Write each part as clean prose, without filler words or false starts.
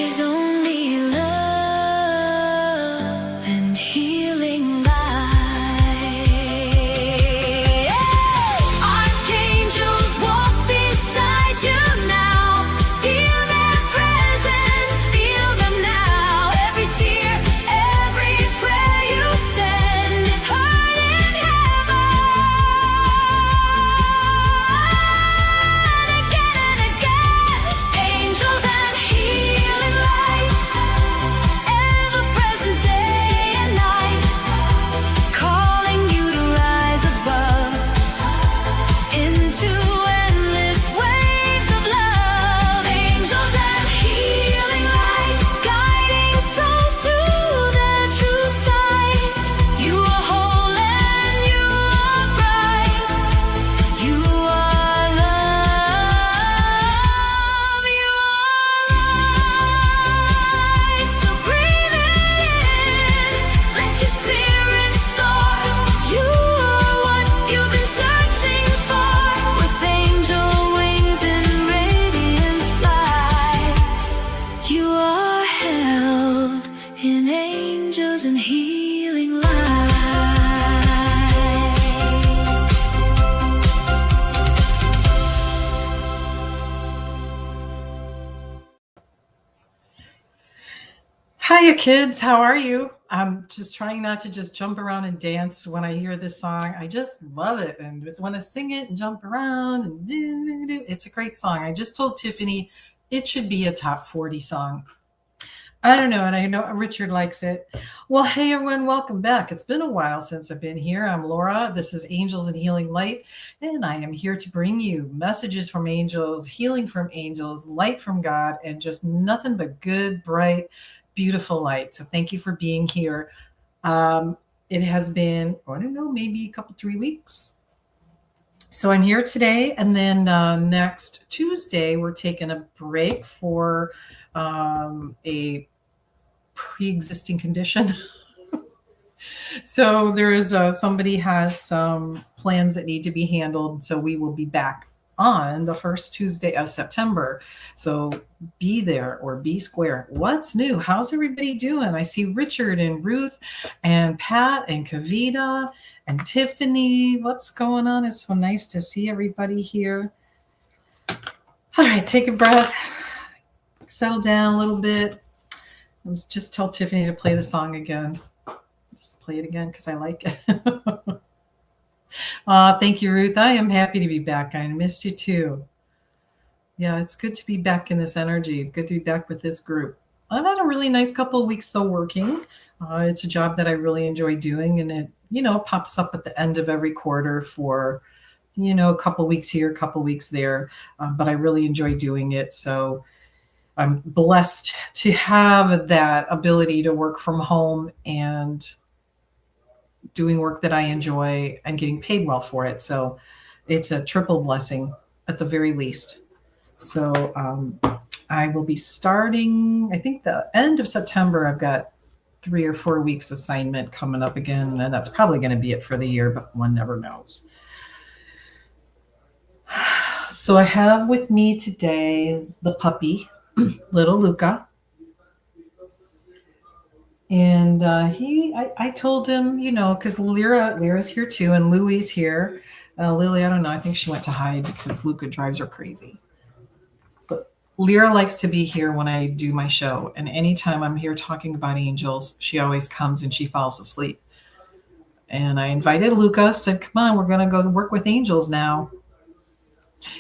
is only love and healing light. Archangels walk beside you now. Feel their presence, feel them now. Every tear, every prayer you send is heard in heaven. Again and again, angels and healing light, ever present day and night, calling you to rise above into endless waves of love. Angels and healing light, guiding souls to their true sight. You are whole and you are bright. You are love. You are light. So breathe it in. Let your spirit soar. You are what you've been searching for. With angel wings and radiant flight, you are held in angels and healing light. Hiya, kids. How are you? I'm just trying not to just jump around and dance when I hear this song. I just love it and just want to sing it and jump around and do. It's a great song. I just told Tiffany it should be a top 40 song. I don't know, and I know Richard likes it. Well, hey, everyone. Welcome back. It's been a while since I've been here. I'm Laura. This is Angels and Healing Light, and I am here to bring you messages from angels, healing from angels, light from God, and just nothing but good, bright, beautiful light. So thank you for being here. It has been, I don't know, maybe a couple, 3 weeks. So I'm here today, and then next Tuesday, we're taking a break for a pre-existing condition. So there is somebody has some plans that need to be handled. So we will be back on the first Tuesday of September. So be there or be square. What's new? How's everybody doing? I see Richard and Ruth and Pat and Kavita and Tiffany. What's going on? It's so nice to see everybody here. All right, take a breath. Settle down a little bit. Just tell Tiffany to play the song again. Just play it again because I like it. Thank you, Ruth. I am happy to be back. I missed you too. Yeah, it's good to be back in this energy. It's good to be back with this group. I've had a really nice couple of weeks though working. It's a job that I really enjoy doing, and it, pops up at the end of every quarter for, a couple weeks here, a couple weeks there. But I really enjoy doing it. So I'm blessed to have that ability to work from home and doing work that I enjoy and getting paid well for it. So it's a triple blessing at the very least. So I will be starting, I think the end of September. I've got 3 or 4 weeks assignment coming up again, and that's probably going to be it for the year, but one never knows. So I have with me today the puppy, little Luca. And I told him, because Lyra's here too, and Louie's here. Lily, I don't know. I think she went to hide because Luca drives her crazy. But Lyra likes to be here when I do my show. And anytime I'm here talking about angels, she always comes and she falls asleep. And I invited Luca, said, come on, we're going to go work with angels now.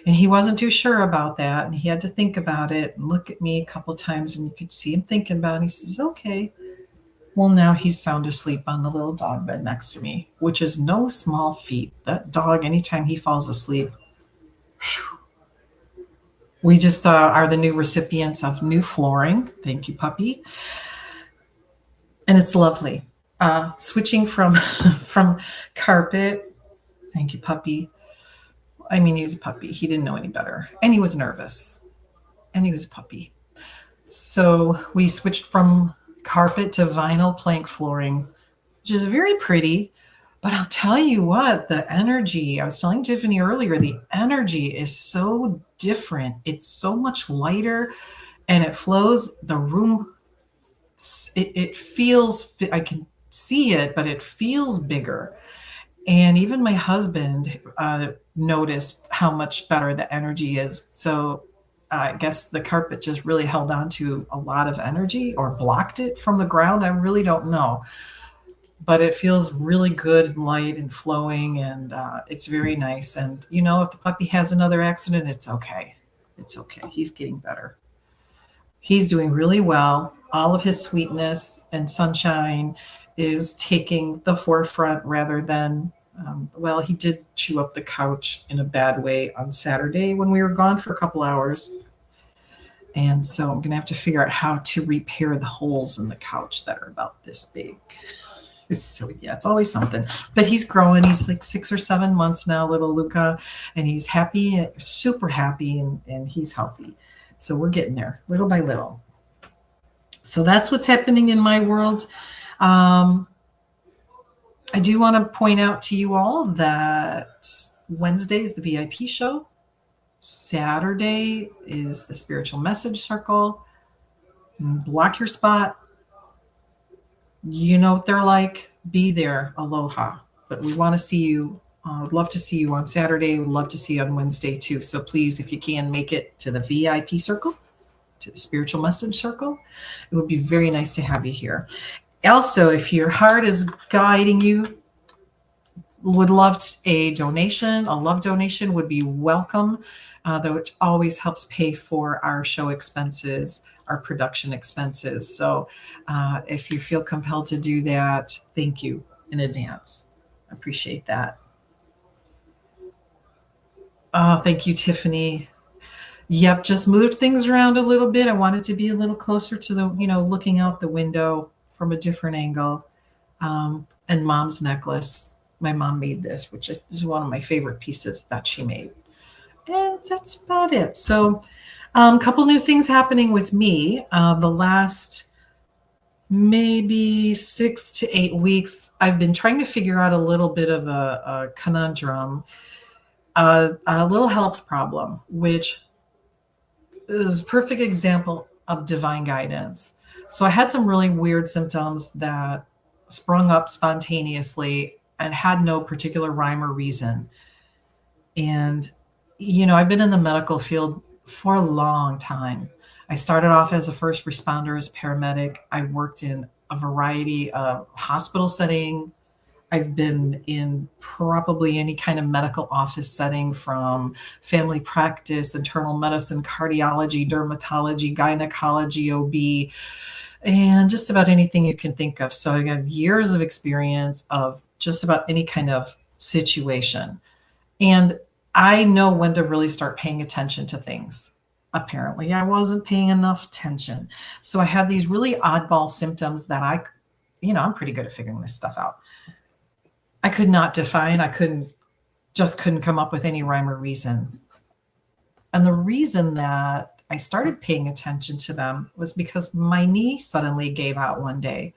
And he wasn't too sure about that. And he had to think about it and look at me a couple times. And you could see him thinking about it. And he says, okay. Well, now he's sound asleep on the little dog bed next to me, which is no small feat. That dog, anytime he falls asleep, we just are the new recipients of new flooring. Thank you, puppy. And it's lovely. Switching from carpet. Thank you, puppy. I mean, he was a puppy. He didn't know any better. And he was nervous. And he was a puppy. So we switched from carpet to vinyl plank flooring, which is very pretty. But I'll tell you what, the energy, I was telling Tiffany earlier, the energy is so different. It's so much lighter. and it flows. The room, it feels, I can see it, but it feels bigger. And even my husband noticed how much better the energy is. So I guess the carpet just really held on to a lot of energy or blocked it from the ground. I really don't know. But it feels really good and light and flowing, and it's very nice. And, if the puppy has another accident, it's okay. It's okay. He's getting better. He's doing really well. All of his sweetness and sunshine is taking the forefront rather than, well, he did chew up the couch in a bad way on Saturday when we were gone for a couple hours. And so I'm going to have to figure out how to repair the holes in the couch that are about this big. So yeah, it's always something. But he's growing. He's like 6 or 7 months now, little Luca, and he's happy, super happy, and he's healthy. So we're getting there little by little. So that's what's happening in my world. I do want to point out to you all that Wednesday is the VIP show. Saturday is the spiritual message circle. Block your spot. You know what they're like. Be there. Aloha. But we want to see you. Would love to see you on Saturday. Would love to see you on Wednesday too. So please, if you can, make it to the VIP circle, to the spiritual message circle. It would be very nice to have you here. Also, if your heart is guiding you, would love a donation. A love donation would be welcome, though it always helps pay for our show expenses, our production expenses. So if you feel compelled to do that, thank you in advance. I appreciate that. Oh, thank you, Tiffany. Yep, just moved things around a little bit. I wanted to be a little closer to the, looking out the window from a different angle. And Mom's necklace. My mom made this, which is one of my favorite pieces that she made. And that's about it. So a couple new things happening with me. The last maybe 6 to 8 weeks, I've been trying to figure out a little bit of a conundrum, a little health problem, which is a perfect example of divine guidance. So I had some really weird symptoms that sprung up spontaneously and had no particular rhyme or reason. And, I've been in the medical field for a long time. I started off as a first responder, as a paramedic. I worked in a variety of hospital setting. I've been in probably any kind of medical office setting, from family practice, internal medicine, cardiology, dermatology, gynecology, OB, and just about anything you can think of. So I have years of experience of just about any kind of situation. And I know when to really start paying attention to things. Apparently, I wasn't paying enough attention. So I had these really oddball symptoms that I'm pretty good at figuring this stuff out. I could not define. I couldn't come up with any rhyme or reason. And the reason that I started paying attention to them was because my knee suddenly gave out one day.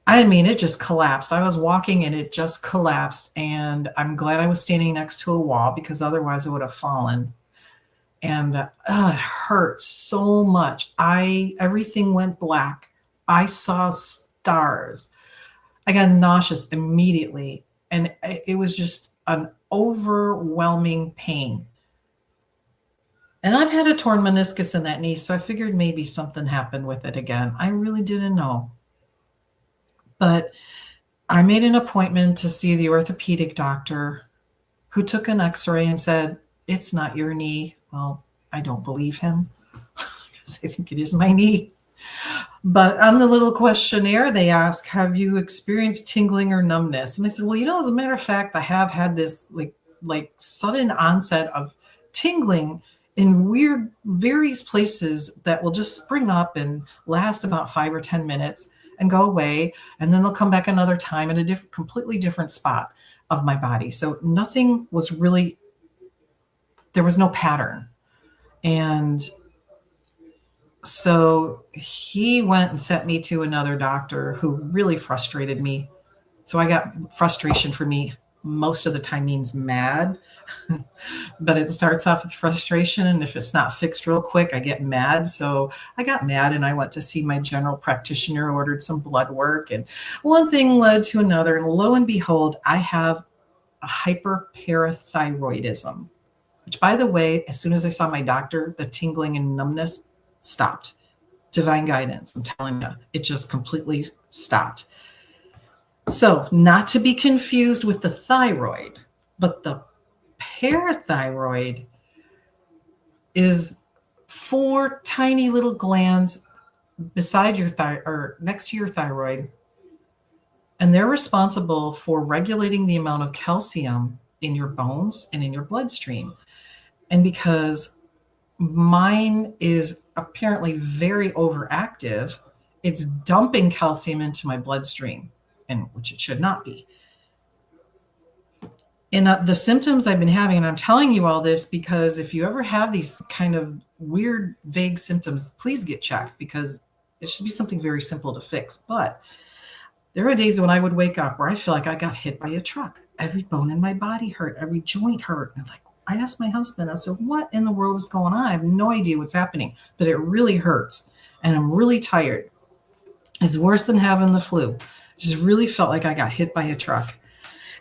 I mean, it just collapsed. I was walking and it just collapsed. And I'm glad I was standing next to a wall, because otherwise I would have fallen. And it hurt so much. Everything went black. I saw stars. I got nauseous immediately. And it was just an overwhelming pain. And I've had a torn meniscus in that knee, so I figured maybe something happened with it again. I really didn't know. But I made an appointment to see the orthopedic doctor, who took an x-ray and said, "It's not your knee." Well, I don't believe him, because I think it is my knee. But on the little questionnaire, they ask, "Have you experienced tingling or numbness?" And I said, "Well, as a matter of fact, I have had this like sudden onset of tingling in weird various places that will just spring up and last about 5 or 10 minutes and go away, and then they'll come back another time in a completely different spot of my body." So nothing was really, there was no pattern. And so he went and sent me to another doctor who really frustrated me. So I got frustration for me most of the time means mad, but it starts off with frustration. And if it's not fixed real quick, I get mad. So I got mad and I went to see my general practitioner, ordered some blood work, and one thing led to another. And lo and behold, I have a hyperparathyroidism, which, by the way, as soon as I saw my doctor, the tingling and numbness stopped. Divine guidance, I'm telling you, it just completely stopped. So, not to be confused with the thyroid, but the parathyroid is 4 tiny little glands beside your or next to your thyroid, and they're responsible for regulating the amount of calcium in your bones and in your bloodstream. And because mine is apparently very overactive, it's dumping calcium into my bloodstream, and which it should not be. And the symptoms I've been having, and I'm telling you all this because if you ever have these kind of weird, vague symptoms, please get checked, because it should be something very simple to fix. But there are days when I would wake up where I feel like I got hit by a truck. Every bone in my body hurt, every joint hurt. And I asked my husband, I said, what in the world is going on? I have no idea what's happening, but it really hurts. And I'm really tired. It's worse than having the flu. Just really felt like I got hit by a truck.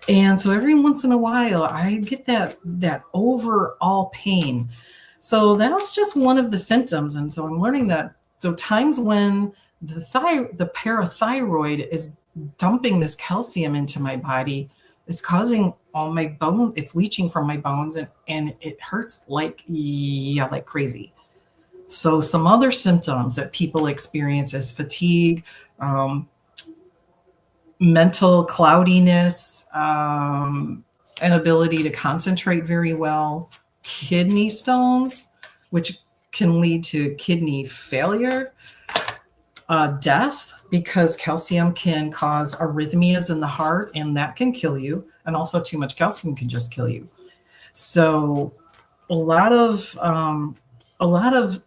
And so every once in a while, I get that overall pain. So that's just one of the symptoms. And so I'm learning that. So times when the parathyroid is dumping this calcium into my body, it's causing all my bone, it's leaching from my bones, and it hurts like crazy. So some other symptoms that people experience is fatigue, mental cloudiness, inability to concentrate very well, kidney stones, which can lead to kidney failure, death, because calcium can cause arrhythmias in the heart, and that can kill you. And also too much calcium can just kill you. So a lot of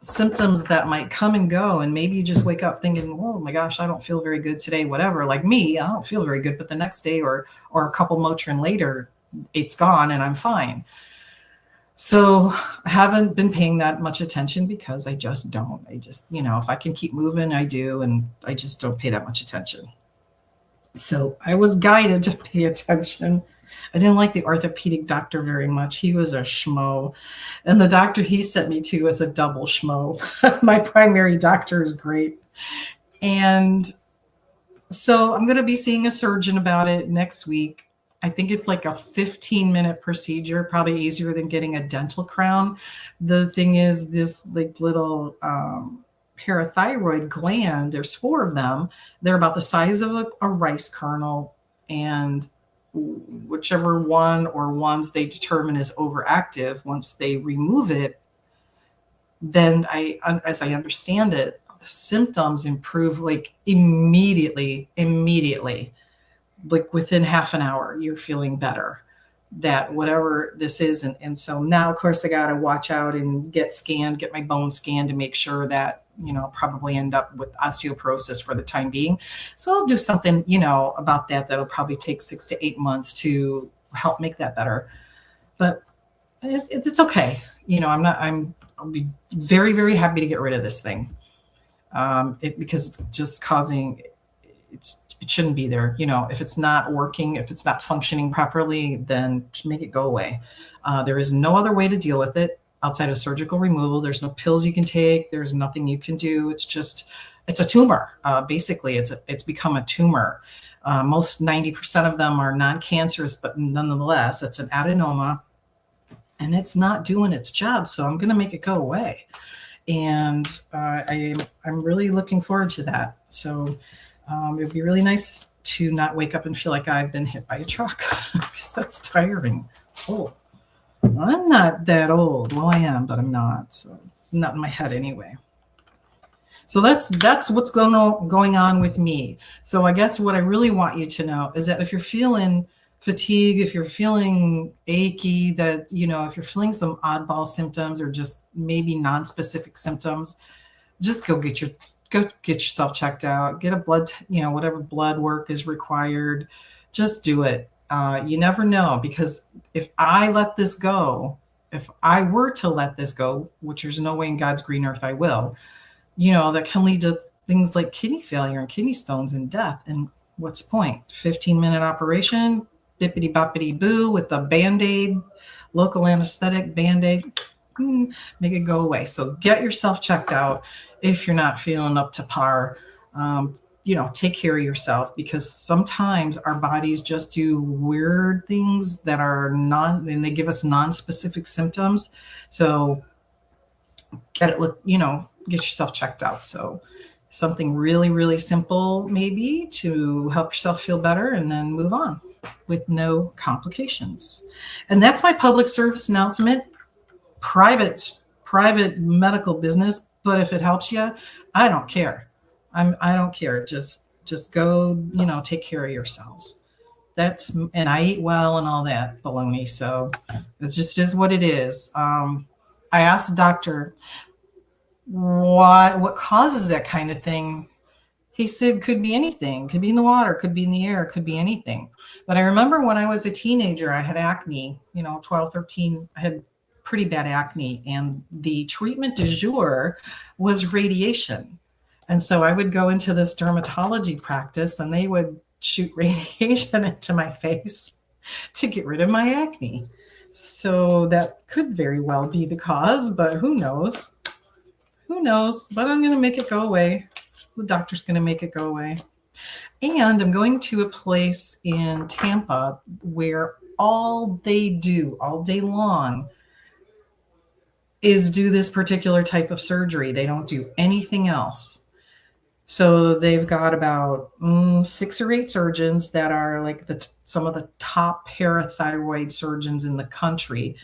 symptoms that might come and go, and maybe you just wake up thinking, oh my gosh, I don't feel very good today, whatever. Like me, I don't feel very good, but the next day or a couple Motrin later, it's gone and I'm fine. So I haven't been paying that much attention because I just don't. If I can keep moving, I do, and I just don't pay that much attention. So I was guided to pay attention. I didn't like the orthopedic doctor very much. He was a schmo. And the doctor he sent me to was a double schmo. My primary doctor is great. And so I'm going to be seeing a surgeon about it next week. I think it's like a 15-minute procedure, probably easier than getting a dental crown. The thing is, this little parathyroid gland, there's 4 of them. They're about the size of a rice kernel, and whichever one or ones they determine is overactive, once they remove it, then as I understand it, the symptoms improve like immediately. Like within half an hour, you're feeling better, that whatever this is. And so now, of course, I got to watch out and get my bones scanned to make sure that, I'll probably end up with osteoporosis for the time being. So I'll do something, about that. That'll probably take 6 to 8 months to help make that better. But it's okay. I'll be very, very happy to get rid of this thing. Because it's just causing, it shouldn't be there. If it's not working, if it's not functioning properly, then make it go away. There is no other way to deal with it outside of surgical removal. There's no pills you can take. There's nothing you can do. It's a tumor. Basically, it's become a tumor. Most 90% of them are non-cancerous, but nonetheless, it's an adenoma, and it's not doing its job. So I'm going to make it go away. And I'm really looking forward to that. So it'd be really nice to not wake up and feel like I've been hit by a truck, because that's tiring. Oh, I'm not that old. Well, I am, but I'm not. So not in my head anyway. So that's what's going on with me. So I guess what I really want you to know is that if you're feeling fatigue, if you're feeling achy, that, if you're feeling some oddball symptoms or just maybe non-specific symptoms, just go get yourself checked out, get a blood, whatever blood work is required, just do it. You never know, because if I let this go, if I were to let this go, which there's no way in God's green earth I will, that can lead to things like kidney failure and kidney stones and death. And what's the point? 15-minute operation, bippity boppity boo with a Band-Aid, local anesthetic Band-Aid, make it go away. So get yourself checked out if you're not feeling up to par. Take care of yourself, because sometimes our bodies just do weird things that are and they give us non-specific symptoms. So get yourself checked out. So something really, really simple, maybe, to help yourself feel better, and then move on with no complications. And that's my public service announcement. Private medical business, but if it helps you, I don't care. I don't care. Just go, take care of yourselves. And I eat well and all that baloney. So it just is what it is. I asked the doctor what causes that kind of thing. He said, could be anything, could be in the water, could be in the air, could be anything. But I remember when I was a teenager, I had acne, 12, 13, I had pretty bad acne, and the treatment du jour was radiation. And so I would go into this dermatology practice, and they would shoot radiation into my face to get rid of my acne. So that could very well be the cause, but who knows? Who knows? But I'm going to make it go away. The doctor's going to make it go away. And I'm going to a place in Tampa where all they do all day long is do this particular type of surgery. They don't do anything else. So they've got about 6 or 8 surgeons that are like some of the top parathyroid surgeons in the country.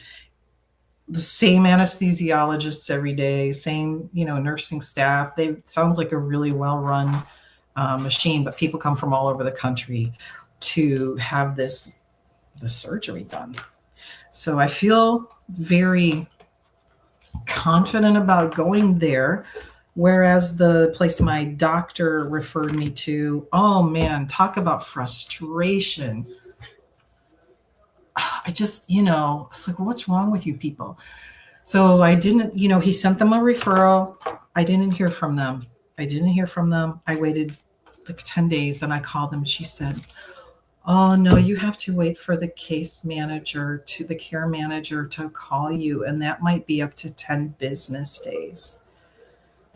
The same anesthesiologists every day, same, nursing staff. Sounds like a really well-run machine, but people come from all over the country to have the surgery done. So I feel very confident about going there. Whereas the place my doctor referred me to, oh man, talk about frustration. I just, it's like, what's wrong with you people? So I didn't, he sent them a referral. I didn't hear from them. I waited like 10 days, and I called them. She said, oh no, you have to wait for the the care manager to call you. And that might be up to 10 business days.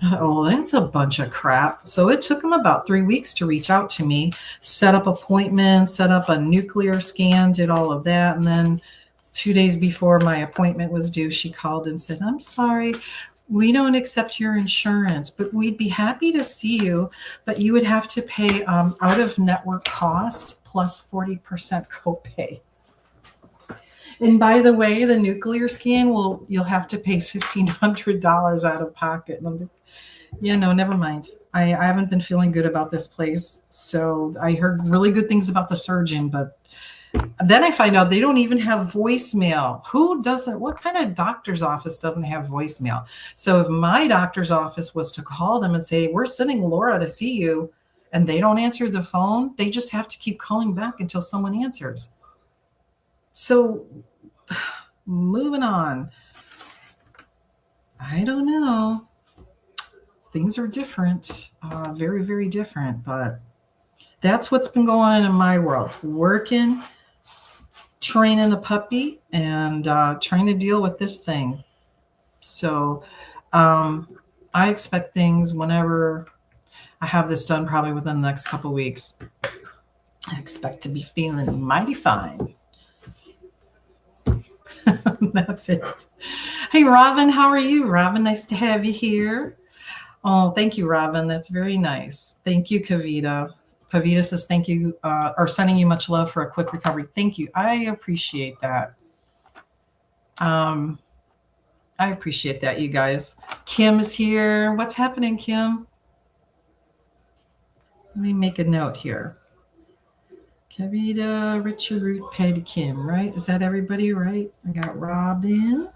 Oh, that's a bunch of crap. So it took them about 3 weeks to reach out to me, set up appointments, set up a nuclear scan, did all of that. And then 2 days before my appointment was due, she called and said, I'm sorry, we don't accept your insurance, but we'd be happy to see you, but you would have to pay out of network cost plus 40% copay. And by the way, the nuclear scan, you'll have to pay $1,500 out of pocket. And I'm like, yeah, no, never mind. I haven't been feeling good about this place. So I heard really good things about the surgeon, but then I find out they don't even have voicemail. What kind of doctor's office doesn't have voicemail? So if my doctor's office was to call them and say, we're sending Laura to see you, and they don't answer the phone, they just have to keep calling back until someone answers. So moving on. I don't know. Things are different, very, very different, but that's what's been going on in my world. Working, training the puppy, and trying to deal with this thing. So I expect things whenever I have this done, probably within the next couple of weeks. I expect to be feeling mighty fine. That's it. Hey, Robin, how are you? Robin, nice to have you here. Oh, thank you, Robin. That's very nice. Thank you, Kavita. Kavita says thank you, or sending you much love for a quick recovery. Thank you. I appreciate that. I appreciate that, you guys. Kim is here. What's happening, Kim? Let me make a note here. Kavita, Richard, Ruth, Patty, Kim, right? Is that everybody, right? I got Robin.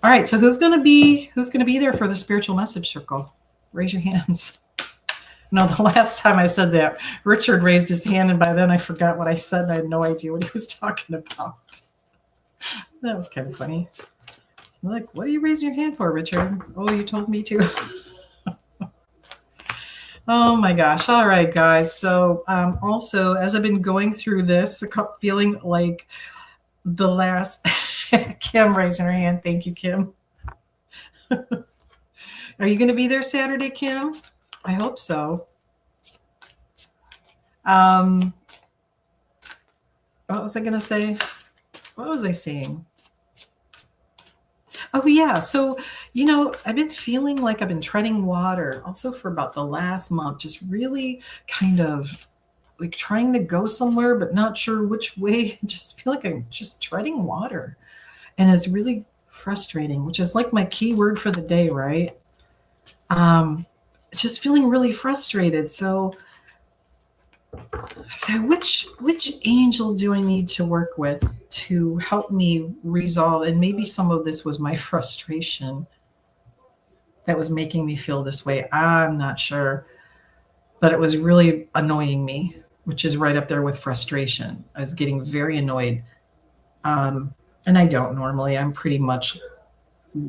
All right, so who's gonna be there for the spiritual message circle? Raise your hands. No, the last time I said that, Richard raised his hand, and by then I forgot what I said, and I had no idea what he was talking about. That was kind of funny. I'm like, what are you raising your hand for, Richard? Oh, you told me to. Oh my gosh. All right, guys. So also, as I've been going through this, feeling like the last Kim raising her hand. Thank you, Kim. Are you going to be there Saturday, Kim? I hope so. What was I going to say? What was I saying? Oh, yeah. So, I've been feeling like I've been treading water also for about the last month, just really kind of like trying to go somewhere, but not sure which way. Just feel like I'm just treading water. And it's really frustrating, which is like my key word for the day, right? Just feeling really frustrated. So which angel do I need to work with to help me resolve? And maybe some of this was my frustration that was making me feel this way. I'm not sure, but it was really annoying me, which is right up there with frustration. I was getting very annoyed. And I don't normally. I'm pretty much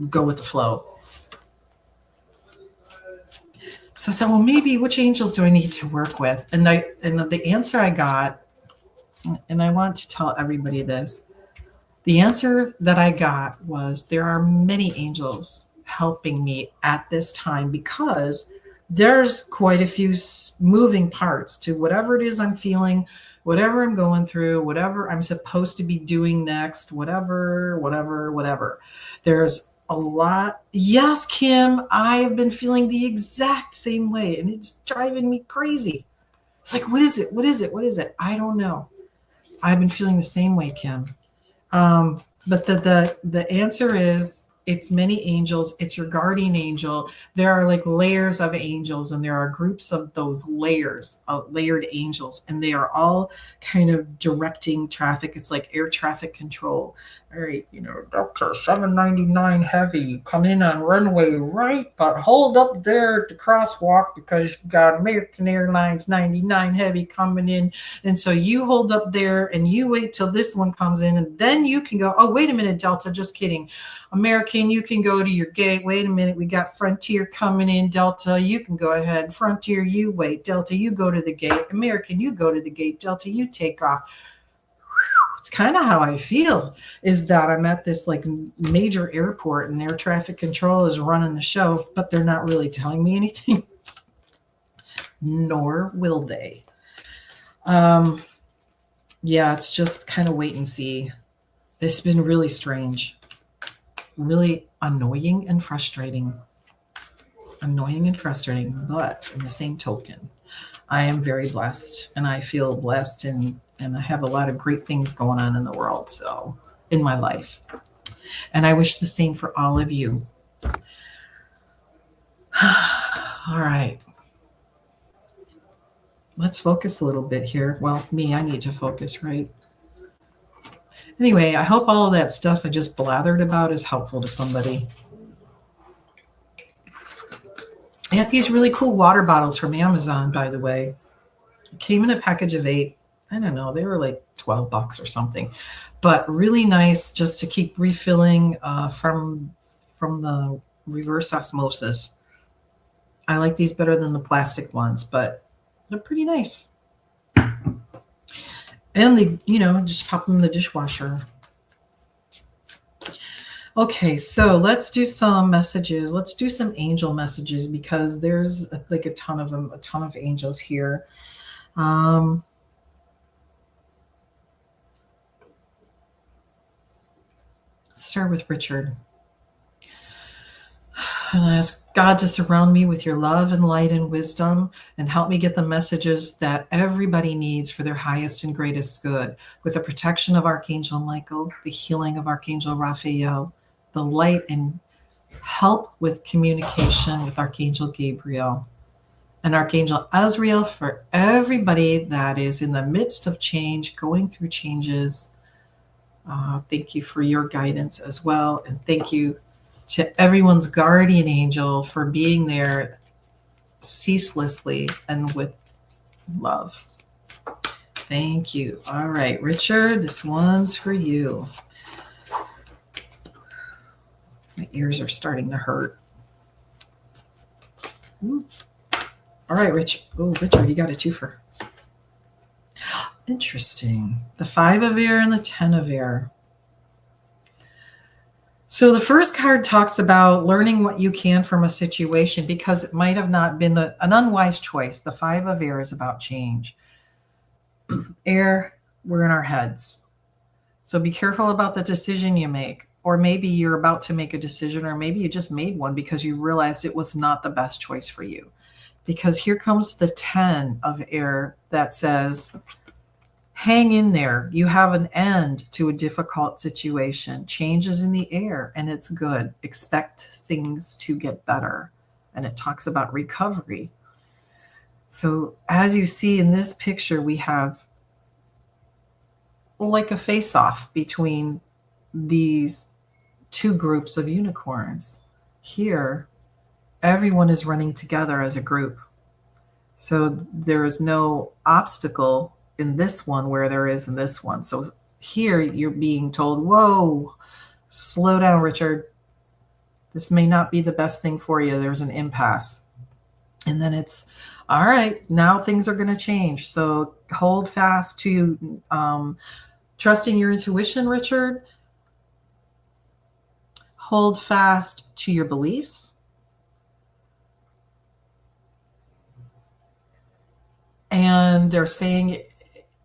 go with the flow. So I said, well, maybe which angel do I need to work with? And the answer I got, and I want to tell everybody this, the answer that I got was there are many angels helping me at this time because there's quite a few moving parts to whatever it is I'm feeling, whatever I'm going through, whatever I'm supposed to be doing next, whatever. There's a lot. Yes, Kim, I have been feeling the exact same way, and it's driving me crazy. It's like, what is it? I don't know. I've been feeling the same way, Kim. But the answer is it's many angels. It's your guardian angel. There are like layers of angels, and there are groups of those layers of layered angels, and they are all kind of directing traffic. It's like air traffic control. All right, Delta 799 heavy, come in on runway right, but hold up there at the crosswalk because you got American Airlines 99 heavy coming in. And so you hold up there and you wait till this one comes in, and then you can go, oh, wait a minute, Delta, just kidding. American, you can go to your gate. Wait a minute, we got Frontier coming in. Delta, you can go ahead. Frontier, you wait. Delta, you go to the gate. American, you go to the gate. Delta, you take off. It's kind of how I feel, is that I'm at this like major airport and air traffic control is running the show, but they're not really telling me anything, nor will they. Yeah, it's just kind of wait and see. It's been really strange, really annoying and frustrating, but in the same token, I am very blessed, and I feel blessed, and I have a lot of great things going on in the world, so in my life. And I wish the same for all of you. All right. Let's focus a little bit here. Well, I need to focus, right? Anyway, I hope all of that stuff I just blathered about is helpful to somebody. I got these really cool water bottles from Amazon, by the way. It came in a package of 8. I don't know, they were like $12 or something, but really nice just to keep refilling from the reverse osmosis. I like these better than the plastic ones, but they're pretty nice. And they, just pop them in the dishwasher. Okay, so let's do some messages. Let's do some angel messages because there's like a ton of them, a ton of angels here. Let's start with Richard. And I ask God to surround me with your love and light and wisdom and help me get the messages that everybody needs for their highest and greatest good, with the protection of Archangel Michael, the healing of Archangel Raphael, the light and help with communication with Archangel Gabriel, and Archangel Azrael for everybody that is in the midst of change, going through changes. Thank you for your guidance as well. And thank you to everyone's guardian angel for being there ceaselessly and with love. Thank you. All right, Richard, this one's for you. My ears are starting to hurt. Ooh. All right, Richard, you got a twofer. Interesting. The 5 of air and the 10 of air. So the first card talks about learning what you can from a situation because it might have not been an unwise choice. The 5 of air is about change. Air, we're in our heads. So be careful about the decision you make. Or maybe you're about to make a decision, or maybe you just made one because you realized it was not the best choice for you. Because here comes the 10 of air that says, hang in there. You have an end to a difficult situation. Change is in the air and it's good. Expect things to get better. And it talks about recovery. So as you see in this picture, we have like a face-off between these two groups of unicorns. Here, everyone is running together as a group. So there is no obstacle in this one where there is in this one. So here you're being told, whoa, slow down, Richard. This may not be the best thing for you. There's an impasse. And then it's, all right, now things are going to change. So hold fast to trusting your intuition, Richard. Hold fast to your beliefs. And they're saying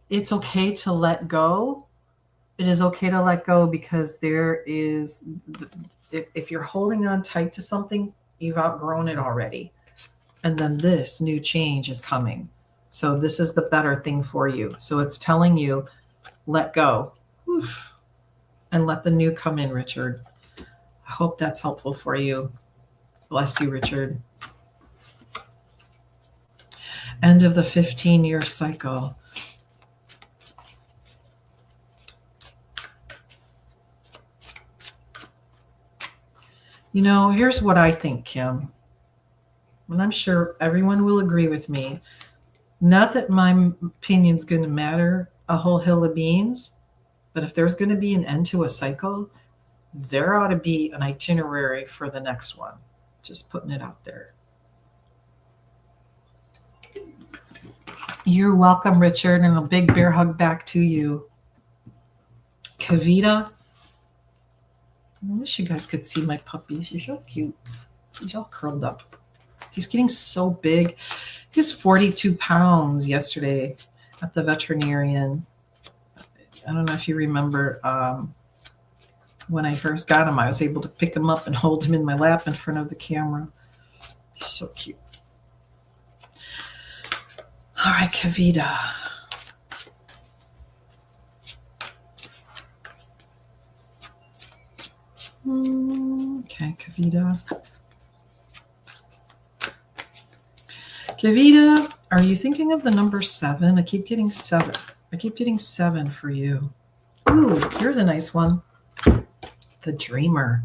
it's okay to let go. It is okay to let go because there is, if you're holding on tight to something, you've outgrown it already. And then this new change is coming. So this is the better thing for you. So it's telling you, let go. Oof. And let the new come in, Richard. I hope that's helpful for you. Bless you, Richard. End of the 15-year cycle. You know, here's what I think, Kim. And I'm sure everyone will agree with me. Not that my opinion's going to matter a whole hill of beans, but if there's going to be an end to a cycle, there ought to be an itinerary for the next one. Just putting it out there. You're welcome, Richard, and a big bear hug back to you. Kavita. I wish you guys could see my puppies. You're so cute. He's all curled up. He's getting so big. He was 42 pounds yesterday at the veterinarian. I don't know if you remember when I first got him, I was able to pick him up and hold him in my lap in front of the camera. He's so cute. All right, Kavita. Okay, Kavita. Kavita, are you thinking of the number 7? I keep getting 7. I keep getting 7 for you. Ooh, here's a nice one. The Dreamer.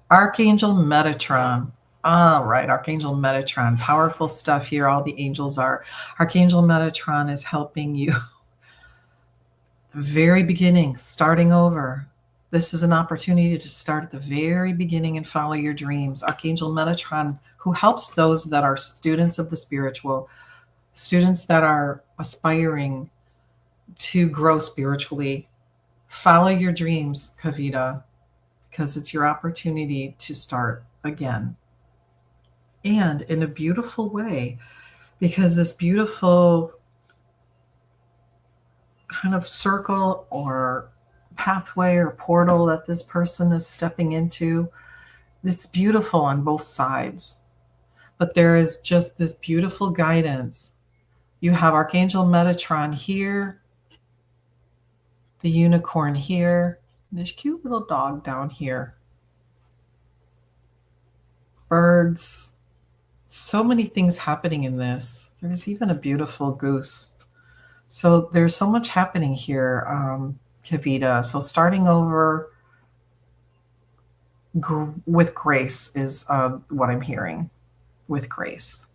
Archangel Metatron. All right, Archangel Metatron. Powerful stuff here. All the angels are. Archangel Metatron is helping you. The very beginning, starting over. This is an opportunity to start at the very beginning and follow your dreams. Archangel Metatron, who helps those that are students of the spiritual, students that are aspiring to grow spiritually. Follow your dreams, Kavita, because it's your opportunity to start again. And in a beautiful way, because this beautiful kind of circle or pathway or portal that this person is stepping into, it's beautiful on both sides. But there is just this beautiful guidance. You have Archangel Metatron here, the unicorn here, and this cute little dog down here. Birds. So many things happening in this. There's even a beautiful goose. So there's so much happening here, Kavita. So starting over with grace is what I'm hearing. With grace.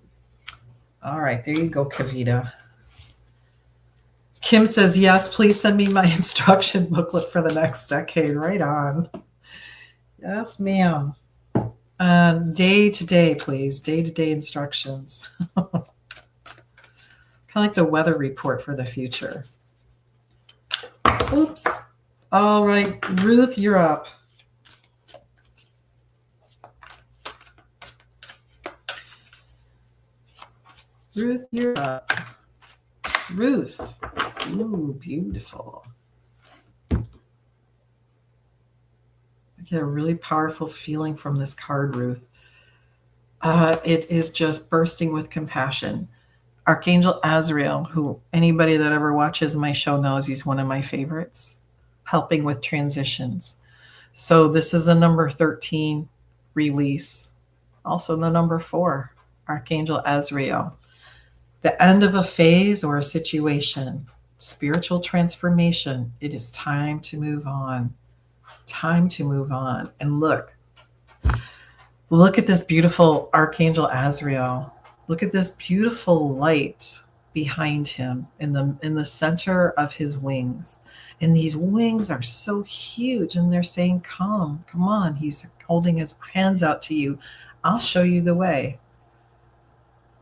All right, there you go, Kavita. Kim says, yes, please send me my instruction booklet for the next decade. Right on. Yes, ma'am. Day to day, please. Day to day instructions. Kind of like the weather report for the future. Oops. All right, Ruth, you're up. Ruth, you're up. Ruth. Ooh, beautiful. I get a really powerful feeling from this card, Ruth. It is just bursting with compassion. Archangel Azrael, who anybody that ever watches my show knows he's one of my favorites, helping with transitions. So this is a number 13 release. Also the number 4, Archangel Azrael. The end of a phase or a situation, spiritual transformation. It is time to move on. Time to move on. And look at this beautiful Archangel Azrael. Look at this beautiful light behind him in the center of his wings. And these wings are so huge, and they're saying, come on. He's holding his hands out to you. I'll show you the way.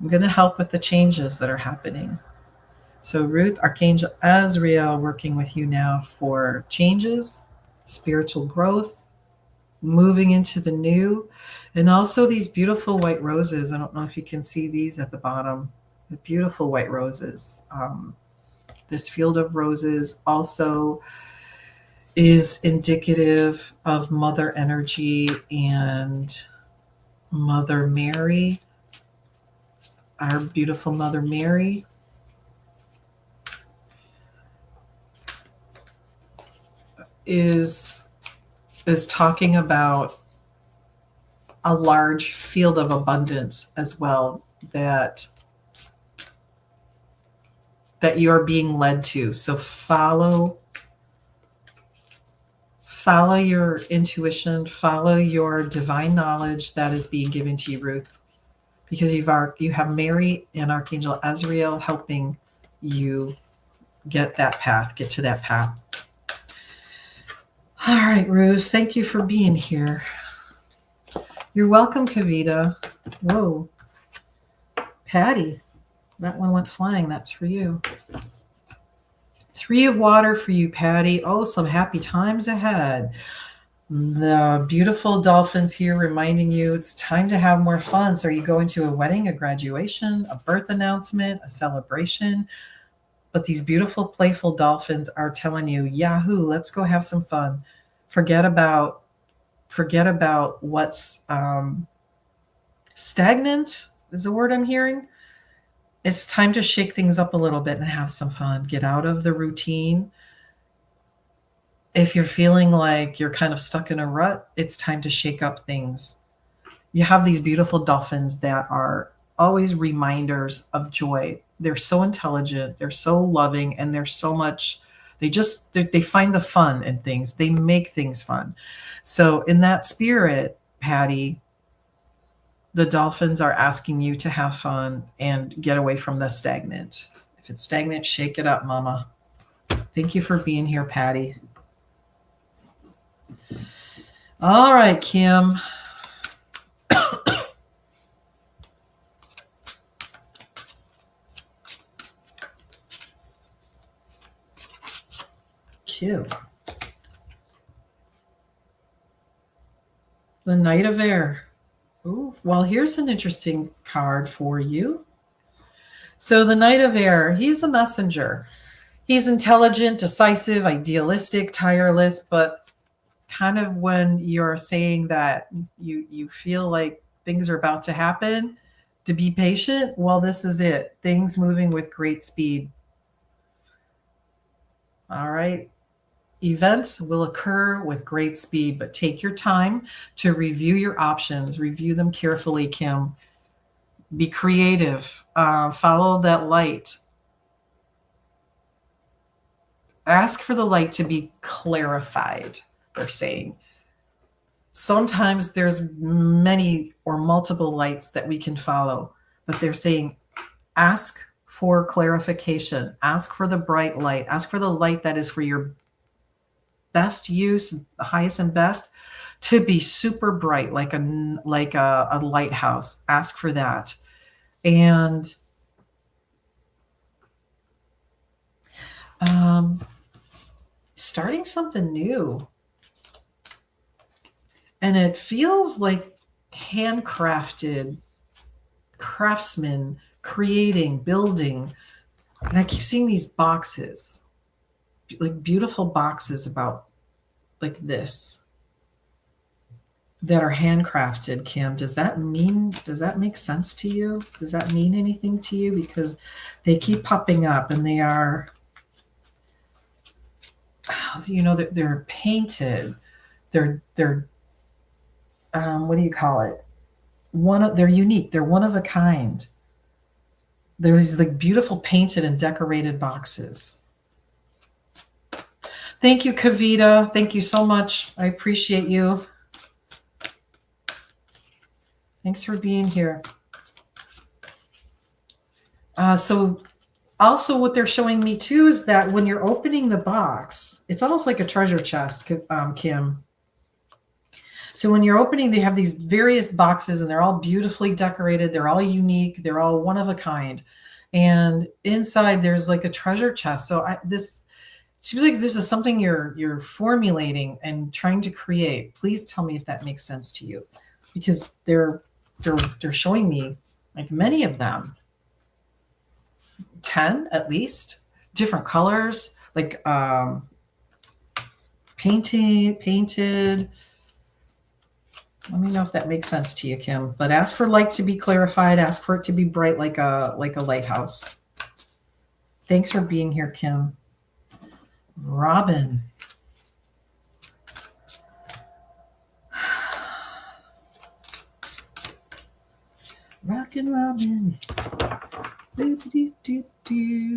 I'm going to help with the changes that are happening. So Ruth, Archangel Azrael working with you now for changes, spiritual growth, moving into the new, and also these beautiful white roses. I don't know if you can see these at the bottom, the beautiful white roses. This field of roses also is indicative of Mother energy and Mother Mary, our beautiful Mother Mary. Is talking about a large field of abundance as well that you're being led to. So follow your intuition, follow your divine knowledge that is being given to you, Ruth, because you have Mary and Archangel Azrael helping you get to that path. All right, Ruth, thank you for being here. You're welcome, Kavita. Whoa. Patty, that one went flying. That's for you. 3 of water for you, Patty. Oh, some happy times ahead. The beautiful dolphins here reminding you it's time to have more fun. So are you going to a wedding, a graduation, a birth announcement, a celebration? But these beautiful, playful dolphins are telling you, Yahoo, let's go have some fun. Forget about what's stagnant is the word I'm hearing. It's time to shake things up a little bit and have some fun. Get out of the routine. If you're feeling like you're kind of stuck in a rut, it's time to shake up things. You have these beautiful dolphins that are always reminders of joy. They're so intelligent, they're so loving, and they're so much, they find the fun in things. They make things fun. So in that spirit, Patty, the dolphins are asking you to have fun and get away from the stagnant. If it's stagnant, shake it up, mama. Thank you for being here, Patty. All right, Kim. Kim. The Knight of Air. Ooh, well, here's an interesting card for you. So the Knight of Air, he's a messenger. He's intelligent, decisive, idealistic, tireless, but kind of when you're saying that you feel like things are about to happen, to be patient, well, this is it. Things moving with great speed. All right. Events will occur with great speed, but take your time to review your options. Review them carefully, Kim. Be creative. Follow that light. Ask for the light to be clarified, they're saying. Sometimes there's many or multiple lights that we can follow, but they're saying Ask for clarification. Ask for the bright light. Ask for the light that is for your best use, the highest and best, to be super bright, like a lighthouse. Ask for that. And starting something new. And it feels like handcrafted, craftsmen creating, building. And I keep seeing these boxes, like beautiful boxes about like this, that are handcrafted. Kim, does that make sense to you? Does that mean anything to you? Because they keep popping up, and they are, they're painted. They're what do you call it? They're unique. They're one of a kind. There's these like beautiful painted and decorated boxes. Thank you, Kavita. Thank you so much. I appreciate you. Thanks for being here. So also what they're showing me too is that when you're opening the box, it's almost like a treasure chest, Kim. So when you're opening, they have these various boxes, and they're all beautifully decorated. They're all unique. They're all one of a kind. And inside there's like a treasure chest. So this seems like this is something you're formulating and trying to create. Please tell me if that makes sense to you, because they're showing me like many of them, 10 at least, different colors, like painted. Let me know if that makes sense to you, Kim. But ask for light to be clarified. Ask for it to be bright like a lighthouse. Thanks for being here, Kim. Robin. Rockin' Robin.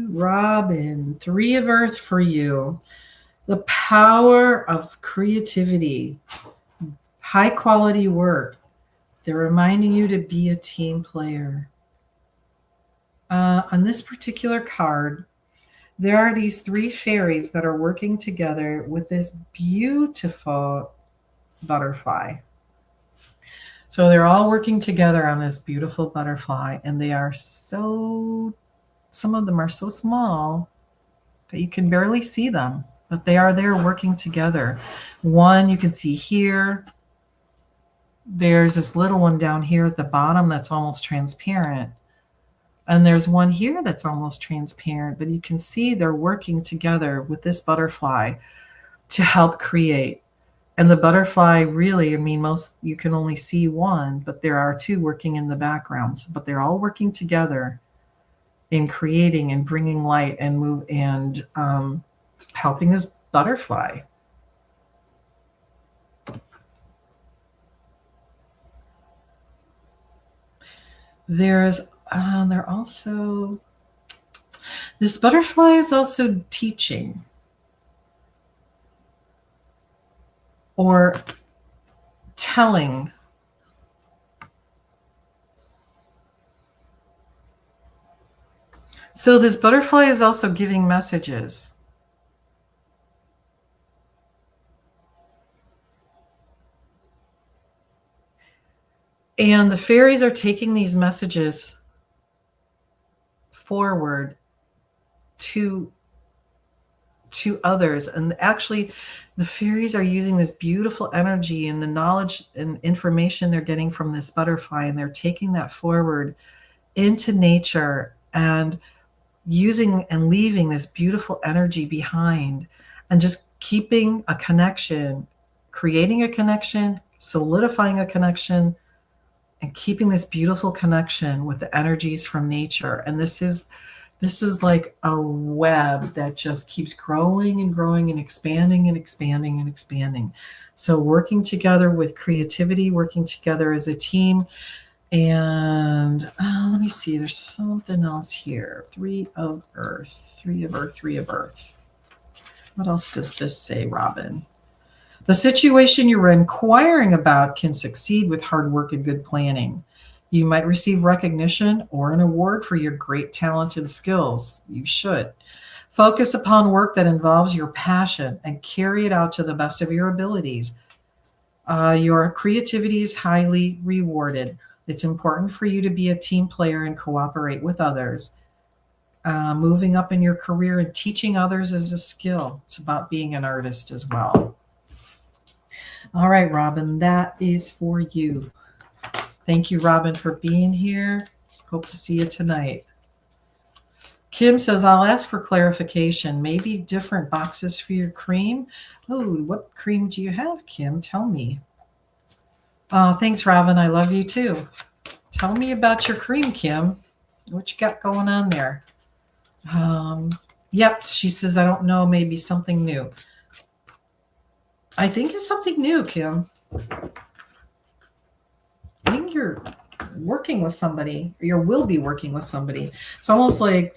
Robin. 3 of Earth for you. The power of creativity. High quality work. They're reminding you to be a team player. On this particular card, there are these 3 fairies that are working together with this beautiful butterfly. So they're all working together on this beautiful butterfly, and they are some of them are so small that you can barely see them, but they are there working together. One you can see here. There's this little one down here at the bottom that's almost transparent. And there's one here that's almost transparent, but you can see they're working together with this butterfly to help create. And the butterfly really, you can only see one, but there are 2 working in the background. But they're all working together in creating and bringing light and helping this butterfly. They're also, this butterfly is also teaching or telling. So this butterfly is also giving messages. And the fairies are taking these messages forward to others. And actually, the fairies are using this beautiful energy and the knowledge and information they're getting from this butterfly, and they're taking that forward into nature and using and leaving this beautiful energy behind, and just keeping a connection, creating a connection, solidifying a connection, and keeping this beautiful connection with the energies from nature. And this is like a web that just keeps growing and growing and expanding and expanding and expanding. So working together with creativity, working together as a team. And let me see, there's something else here. 3 of Earth, 3 of Earth, 3 of Earth. What else does this say, Robin? The situation you're inquiring about can succeed with hard work and good planning. You might receive recognition or an award for your great talent and skills. You should. Focus upon work that involves your passion and carry it out to the best of your abilities. Your creativity is highly rewarded. It's important for you to be a team player and cooperate with others. Moving up in your career and teaching others is a skill. It's about being an artist as well. All right, Robin, that is for you. Thank you, Robin, for being here. Hope to see you tonight. Kim says, I'll ask for clarification. Maybe different boxes for your cream. Oh, what cream do you have, Kim? Tell me. Thanks, Robin. I love you too. Tell me about your cream, Kim. What you got going on there? Yep, she says, I don't know, maybe something new. I think it's something new, Kim. I think you're working with somebody, or you will be working with somebody. It's almost like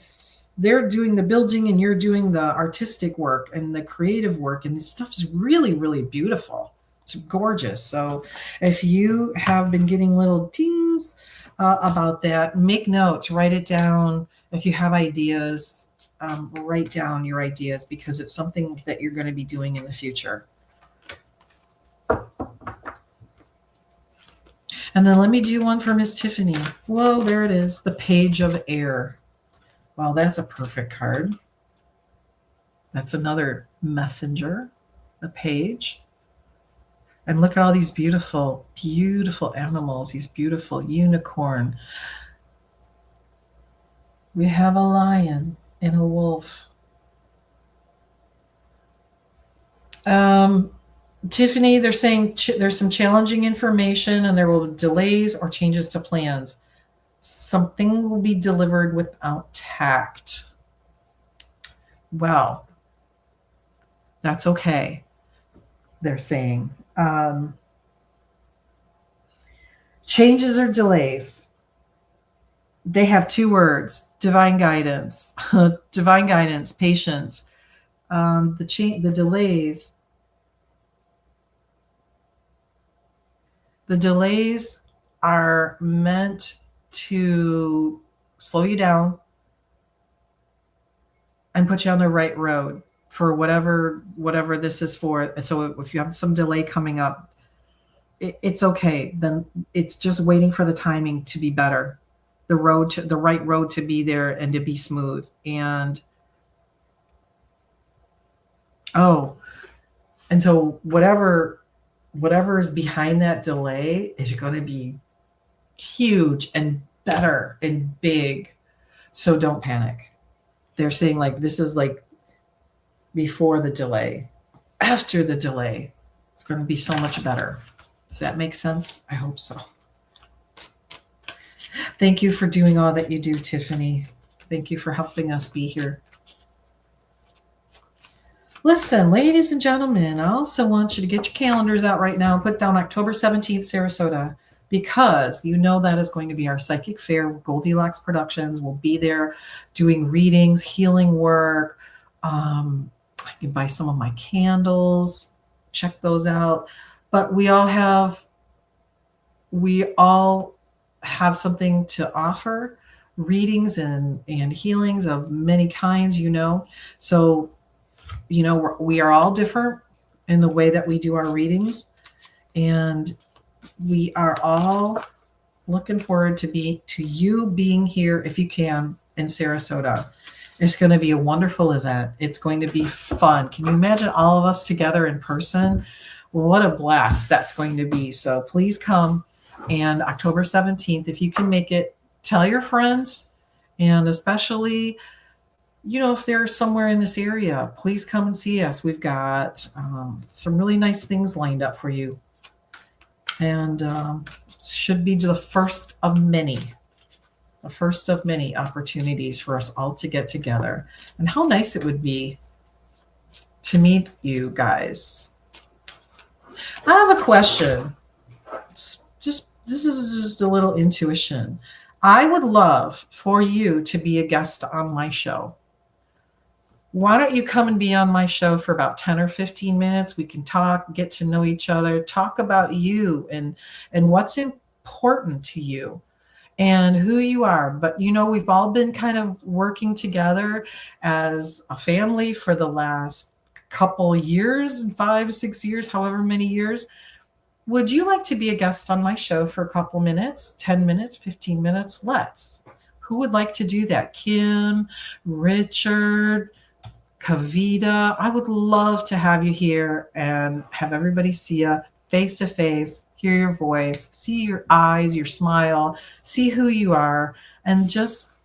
they're doing the building and you're doing the artistic work and the creative work, and this stuff is really, really beautiful. It's gorgeous. So if you have been getting little dings about that, make notes, write it down. If you have ideas, write down your ideas, because it's something that you're going to be doing in the future. And then let me do one for Miss Tiffany. Whoa, there it is. The Page of Air. Well, that's a perfect card. That's another messenger, the page. And look at all these beautiful, beautiful animals, these beautiful unicorn. We have a lion and a wolf. Tiffany, they're saying there's some challenging information and there will be delays or changes to plans. Something will be delivered without tact. Well, that's okay, they're saying. Changes or delays. They have two words: divine guidance, divine guidance, patience. The delays. The delays are meant to slow you down and put you on the right road for whatever this is for. So if you have some delay coming up, it's okay. Then it's just waiting for the timing to be better, the right road to be there and to be smooth. And so whatever is behind that delay is going to be huge and better and big. So don't panic. They're saying like this is like before the delay. After the delay, it's going to be so much better. Does that make sense? I hope so. Thank you for doing all that you do, Tiffany. Thank you for helping us be here. Listen, ladies and gentlemen, I also want you to get your calendars out right now and put down October 17th, Sarasota, because you know that is going to be our psychic fair. Goldylocks Productions will be there doing readings, healing work. I can buy some of my candles. Check those out. But we all have something to offer, readings and healings of many kinds, So, we are all different in the way that we do our readings, and we are all looking forward to you being here, if you can, in Sarasota. It's going to be a wonderful event. It's going to be fun. Can you imagine all of us together in person? Well, what a blast that's going to be. So please come. And October 17th, if you can make it, tell your friends, and especially if they're somewhere in this area, please come and see us. We've got some really nice things lined up for you. And should be the first of many opportunities for us all to get together. And how nice it would be to meet you guys. I have a question. This is just a little intuition. I would love for you to be a guest on my show. Why don't you come and be on my show for about 10 or 15 minutes? We can talk, get to know each other, talk about you and what's important to you. and who you are. But we've all been kind of working together as a family for the last couple years, 5, 6 years, however many years. Would you like to be a guest on my show for a couple minutes, 10 minutes, 15 minutes? Let's. Who would like to do that? Kim, Richard, Kavita. I would love to have you here and have everybody see you face to face, hear your voice, see your eyes, your smile, see who you are, and just,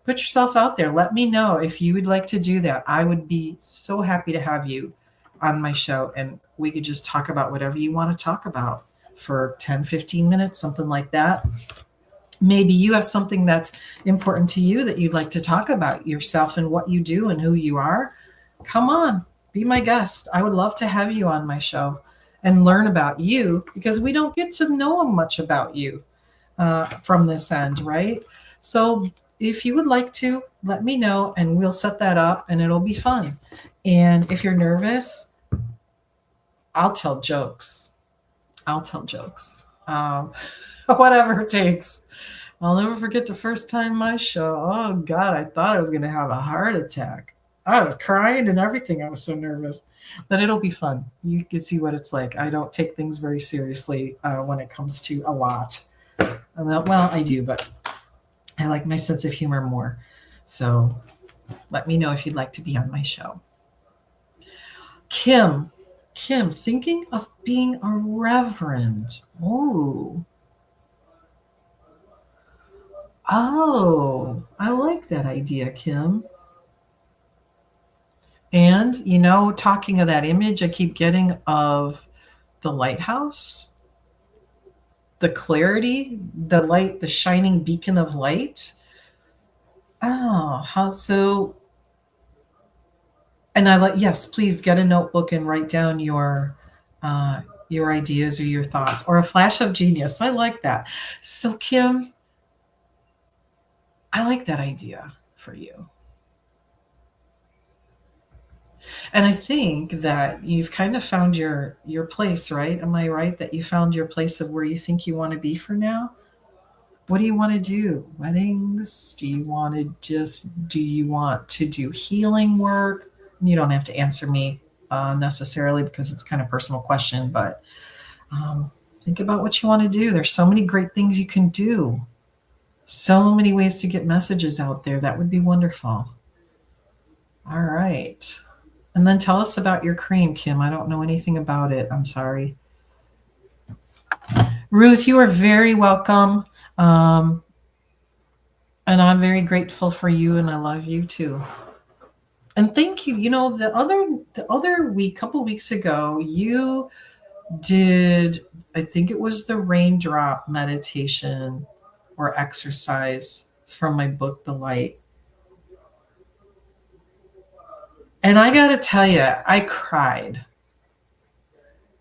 put yourself out there. Let me know if you would like to do that. I would be so happy to have you on my show, and we could just talk about whatever you want to talk about for 10, 15 minutes, something like that. Maybe you have something that's important to you that you'd like to talk about yourself and what you do and who you are. Come on, be my guest. I would love to have you on my show and learn about you, because we don't get to know much about you from this end, right? So if you would like to, let me know and we'll set that up and it'll be fun. And if you're nervous, I'll tell jokes. Whatever it takes. I'll never forget the first time my show. Oh God, I thought I was going to have a heart attack. I was crying and everything. I was so nervous, but it'll be fun. You can see what it's like. I don't take things very seriously when it comes to a lot. Well, I do, but I like my sense of humor more. So let me know if you'd like to be on my show. Kim, thinking of being a reverend. Oh, I like that idea, Kim. And, talking of that image I keep getting of the lighthouse, the clarity, the light, the shining beacon of light. Oh, how so? And yes, please get a notebook and write down your ideas or your thoughts, or a flash of genius. I like that. So, Kim, I like that idea for you. And I think that you've kind of found your place, right? Am I right that you found your place of where you think you want to be for now? What do you want to do? Weddings? Do you want to do healing work? You don't have to answer me necessarily, because it's kind of a personal question, but think about what you want to do. There's so many great things you can do. So many ways to get messages out there. That would be wonderful. All right. And then tell us about your cream, Kim. I don't know anything about it. I'm sorry. Ruth, you are very welcome. And I'm very grateful for you, and I love you too. And thank you. The other week, couple weeks ago, you did, I think it was the raindrop meditation or exercise from my book, The Light. And I got to tell you, I cried.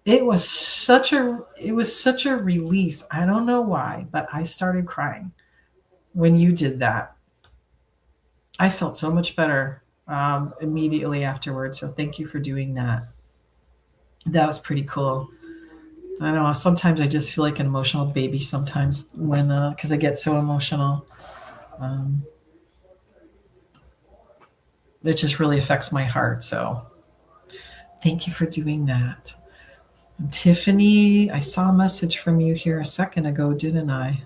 It was such a release. I don't know why, but I started crying when you did that. I felt so much better immediately afterwards. So thank you for doing that. That was pretty cool. I don't know. Sometimes I just feel like an emotional baby sometimes because I get so emotional. It just really affects my heart. So thank you for doing that. And Tiffany, I saw a message from you here a second ago, didn't I?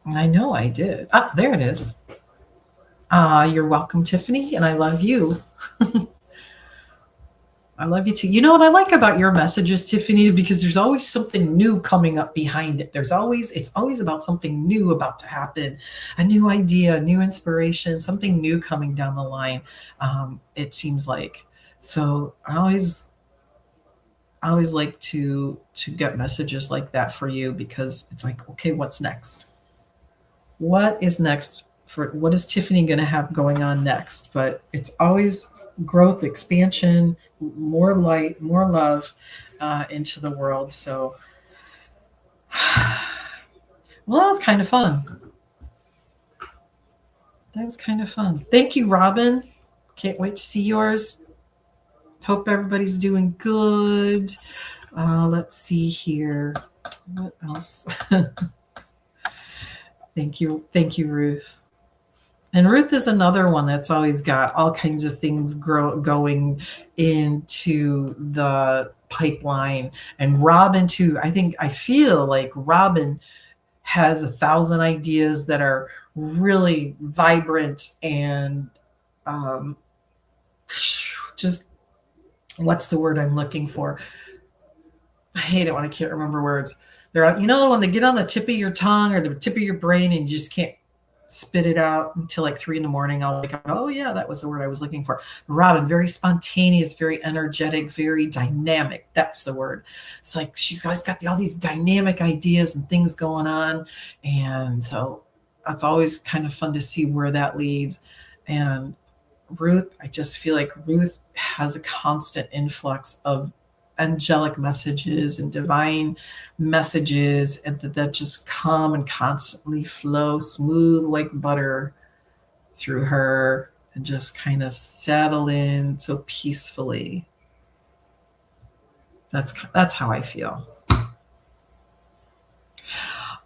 I know I did. Ah, there it is. You're welcome, Tiffany, and I love you. I love you too. You know what I like about your messages, Tiffany, because there's always something new coming up behind it. It's always about something new about to happen, a new idea, a new inspiration, something new coming down the line. It seems like. So I always like to get messages like that for you, because it's like, okay, what's next? What is next? What is Tiffany going to have going on next? But it's always growth, expansion, more light, more love into the world. So, well, that was kind of fun. Thank you, Robin. Can't wait to see yours. Hope everybody's doing good. Let's see here. What else? Thank you, Ruth. And Ruth is another one that's always got all kinds of things going into the pipeline. And Robin too. I feel like Robin has 1,000 ideas that are really vibrant and just, what's the word I'm looking for? I hate it when I can't remember words. They're, when they get on the tip of your tongue or the tip of your brain and you just can't spit it out until like 3 a.m. I'll like, oh yeah, that was the word I was looking for. Robin, very spontaneous, very energetic, very dynamic. That's the word. It's like she's always got all these dynamic ideas and things going on. And so it's always kind of fun to see where that leads. And Ruth, I just feel like Ruth has a constant influx of angelic messages and divine messages, and that just come and constantly flow smooth like butter through her and just kind of settle in so peacefully. That's how I feel.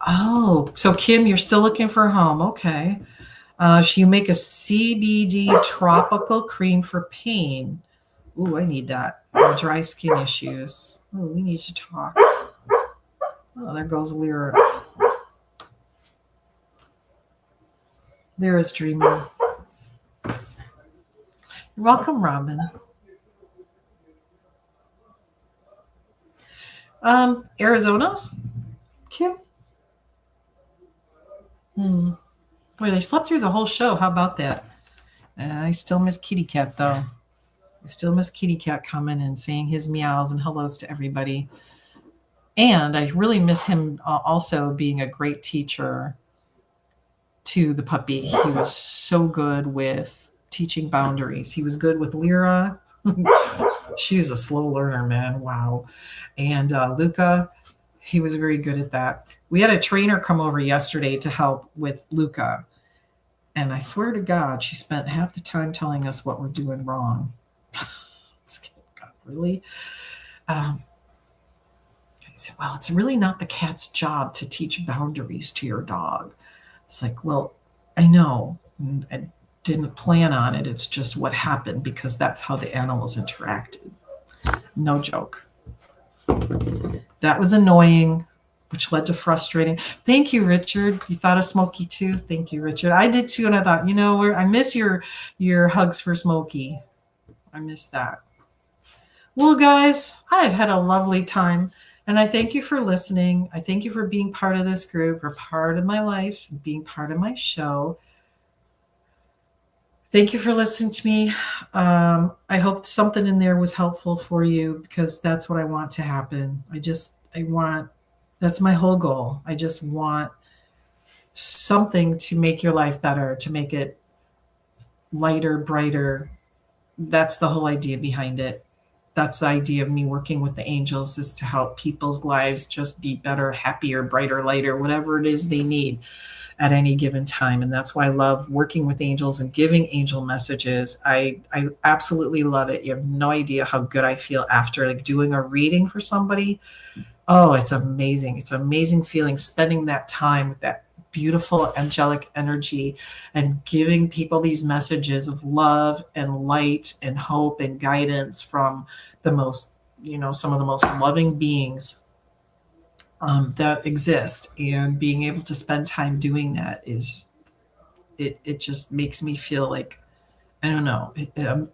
Oh, so Kim, you're still looking for a home. Okay. You make a CBD tropical cream for pain. Ooh, I need that. Or dry skin issues. Oh, we need to talk. Oh, there goes Lyra. Lyra's dreaming. You're welcome, Robin. Arizona? Kim? Boy, they slept through the whole show. How about that? I still miss Kitty Cat, though. I still miss Kitty Cat coming and saying his meows and hellos to everybody. And I really miss him also being a great teacher to the puppy. He was so good with teaching boundaries. He was good with Lyra. She was a slow learner, man. Wow. And Luca, he was very good at that. We had a trainer come over yesterday to help with Luca. And I swear to God, she spent half the time telling us what we're doing wrong. God, really? I said, well, it's really not the cat's job to teach boundaries to your dog. It's like, well, I know. I didn't plan on it. It's just what happened because that's how the animals interacted. No joke. That was annoying, which led to frustrating. Thank you, Richard. You thought of Smokey too? Thank you, Richard. I did too, and I thought, I miss your hugs for Smokey. I miss that. Well, guys, I've had a lovely time, and I thank you for listening. I thank you for being part of this group, or part of my life, being part of my show. Thank you for listening to me. I hope something in there was helpful for you, because that's what I want to happen. That's my whole goal. I just want something to make your life better, to make it lighter, brighter. That's the whole idea behind it. That's the idea of me working with the angels, is to help people's lives just be better, happier, brighter, lighter, whatever it is they need at any given time. And that's why I love working with angels and giving angel messages. I absolutely love it. You have no idea how good I feel after like doing a reading for somebody. Oh, it's amazing. It's an amazing feeling spending that time with that beautiful angelic energy and giving people these messages of love and light and hope and guidance from the most, some of the most loving beings that exist. And being able to spend time doing that it just makes me feel like, I don't know,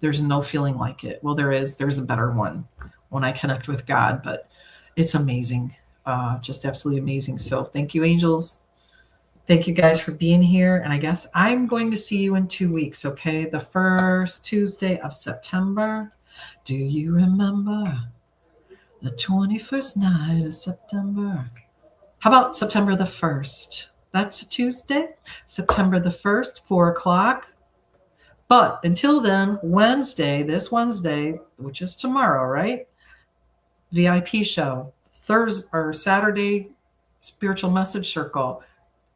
there's no feeling like it. Well, there's a better one when I connect with God, but it's amazing. Just absolutely amazing. So thank you, angels. Thank you guys for being here. And I guess I'm going to see you in 2 weeks, okay? The first Tuesday of September. Do you remember the 21st night of September? How about September the 1st? That's a Tuesday. September the 1st, 4 o'clock. But until then, this Wednesday, which is tomorrow, right? VIP show. Thursday or Saturday, Spiritual Message Circle.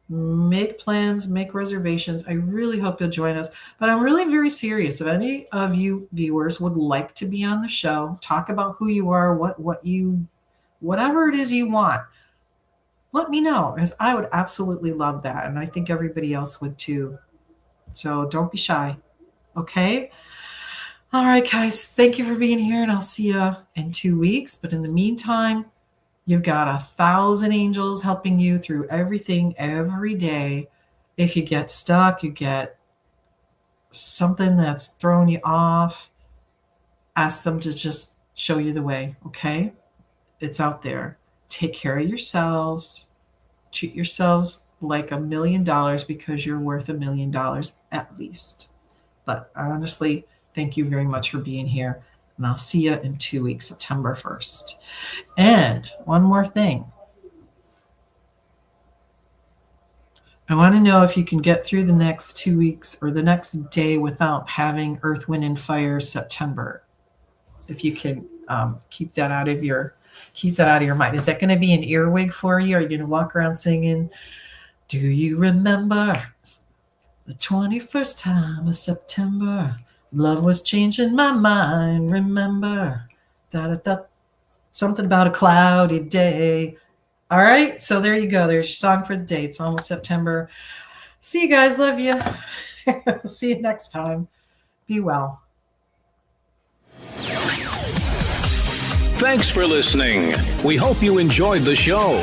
Make plans, make reservations. I really hope you'll join us. But I'm really very serious. If any of you viewers would like to be on the show, talk about who you are, whatever it is you want, let me know, because I would absolutely love that. And I think everybody else would too. So don't be shy. Okay. All right, guys. Thank you for being here. And I'll see you in 2 weeks. But in the meantime, you've got 1,000 angels helping you through everything every day. If you get stuck, you get something that's throwing you off, ask them to just show you the way. Okay. It's out there. Take care of yourselves. Treat yourselves like $1 million, because you're worth $1 million at least. But honestly, thank you very much for being here. And I'll see you in 2 weeks, September 1st. And one more thing. I want to know if you can get through the next 2 weeks or the next day without having Earth, Wind, and Fire September. If you can keep that out of your mind. Is that going to be an earwig for you? Are you going to walk around singing, do you remember the 21st time of September? Love was changing my mind. Remember, something about a cloudy day. All right, so there you go. There's your song for the day. It's almost September. See you guys. Love you. See you next time. Be well. Thanks for listening. We hope you enjoyed the show.